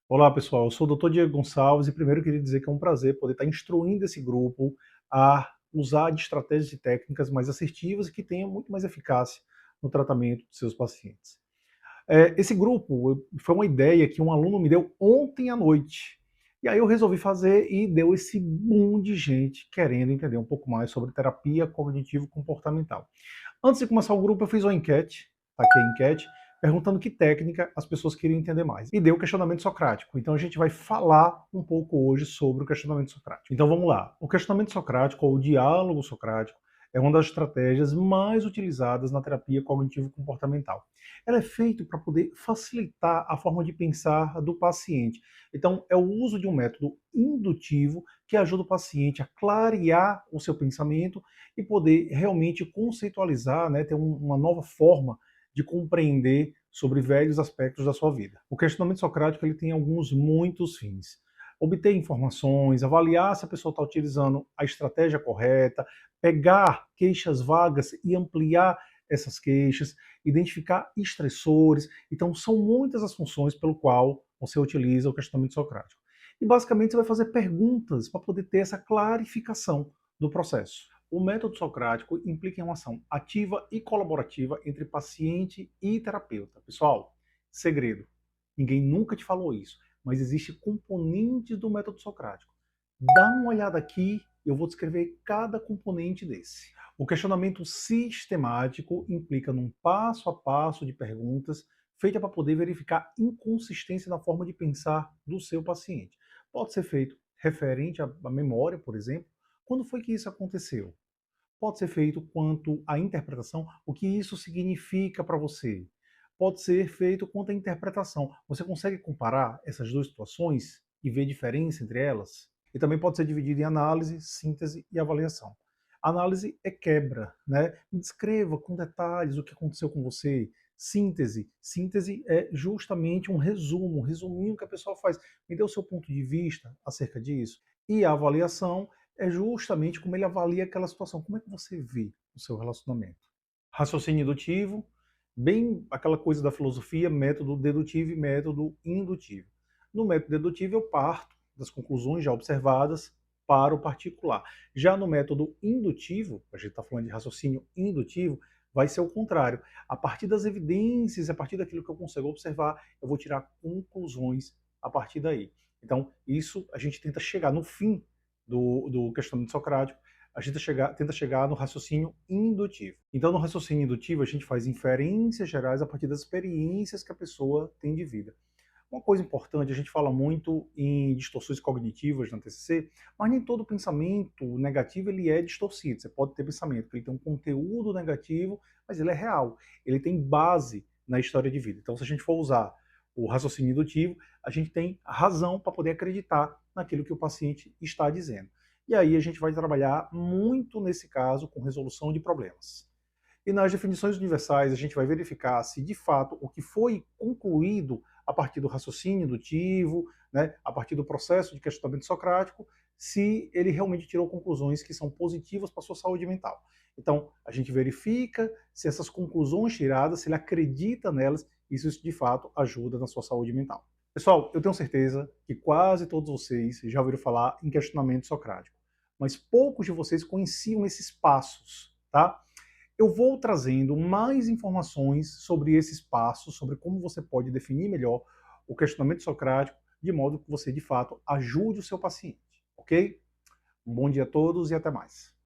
Olá pessoal, eu sou o Dr. Diego Gonçalves e primeiro eu queria dizer que é um prazer poder estar instruindo esse grupo a usar de estratégias e técnicas mais assertivas e que tenham muito mais eficácia no tratamento de seus pacientes. Esse grupo foi uma ideia que um aluno me deu ontem à noite. E aí eu resolvi fazer e deu esse boom de gente querendo entender um pouco mais sobre terapia cognitivo-comportamental. Antes de começar o grupo, eu fiz uma enquete, tá aqui a enquete, perguntando que técnica as pessoas queriam entender mais. E deu o questionamento socrático. Então a gente vai falar um pouco hoje sobre o questionamento socrático. Então vamos lá. O questionamento socrático, ou o diálogo socrático, é uma das estratégias mais utilizadas na terapia cognitivo-comportamental. Ela é feita para poder facilitar a forma de pensar do paciente. Então, é o uso de um método indutivo que ajuda o paciente a clarear o seu pensamento e poder realmente conceitualizar, né, ter uma nova forma de compreender sobre velhos aspectos da sua vida. O questionamento socrático ele tem muitos fins. Obter informações, avaliar se a pessoa está utilizando a estratégia correta, pegar queixas vagas e ampliar essas queixas, identificar estressores. Então, são muitas as funções pelo qual você utiliza o questionamento socrático. E basicamente você vai fazer perguntas para poder ter essa clarificação do processo. O método socrático implica em uma ação ativa e colaborativa entre paciente e terapeuta. Pessoal, segredo. Ninguém nunca te falou isso, mas existe componentes do método socrático. Dá uma olhada aqui, eu vou descrever cada componente desse. O questionamento sistemático implica num passo a passo de perguntas feita para poder verificar inconsistência na forma de pensar do seu paciente. Pode ser feito referente à memória, por exemplo. Quando foi que isso aconteceu? Pode ser feito quanto à interpretação, o que isso significa para você. Pode ser feito quanto à interpretação. Você consegue comparar essas duas situações e ver diferença entre elas? E também pode ser dividido em análise, síntese e avaliação. Análise é quebra, né? Me descreva com detalhes o que aconteceu com você. Síntese é justamente um resumo, um resuminho que a pessoa faz. Me dê o seu ponto de vista acerca disso. E a avaliação é justamente como ele avalia aquela situação. Como é que você vê o seu relacionamento? Raciocínio indutivo, bem aquela coisa da filosofia, método dedutivo e método indutivo. No método dedutivo, eu parto das conclusões já observadas para o particular. Já no método indutivo, a gente está falando de raciocínio indutivo, vai ser o contrário. A partir das evidências, a partir daquilo que eu consigo observar, eu vou tirar conclusões a partir daí. Então, isso a gente tenta chegar no fim do questionamento socrático, a gente tenta chegar no raciocínio indutivo. Então, no raciocínio indutivo, a gente faz inferências gerais a partir das experiências que a pessoa tem de vida. Uma coisa importante, a gente fala muito em distorções cognitivas na TCC, mas nem todo pensamento negativo ele é distorcido. Você pode ter pensamento que ele tem um conteúdo negativo, mas ele é real. Ele tem base na história de vida. Então, se a gente for usar o raciocínio indutivo, a gente tem razão para poder acreditar naquilo que o paciente está dizendo. E aí a gente vai trabalhar muito nesse caso com resolução de problemas. E nas definições universais, a gente vai verificar se, de fato, o que foi concluído a partir do raciocínio indutivo, né, a partir do processo de questionamento socrático, se ele realmente tirou conclusões que são positivas para a sua saúde mental. Então, a gente verifica se essas conclusões tiradas, se ele acredita nelas, isso de fato ajuda na sua saúde mental. Pessoal, eu tenho certeza que quase todos vocês já ouviram falar em questionamento socrático, mas poucos de vocês conheciam esses passos, tá? Eu vou trazendo mais informações sobre esses passos, sobre como você pode definir melhor o questionamento socrático, de modo que você, de fato, ajude o seu paciente, ok? Um bom dia a todos e até mais.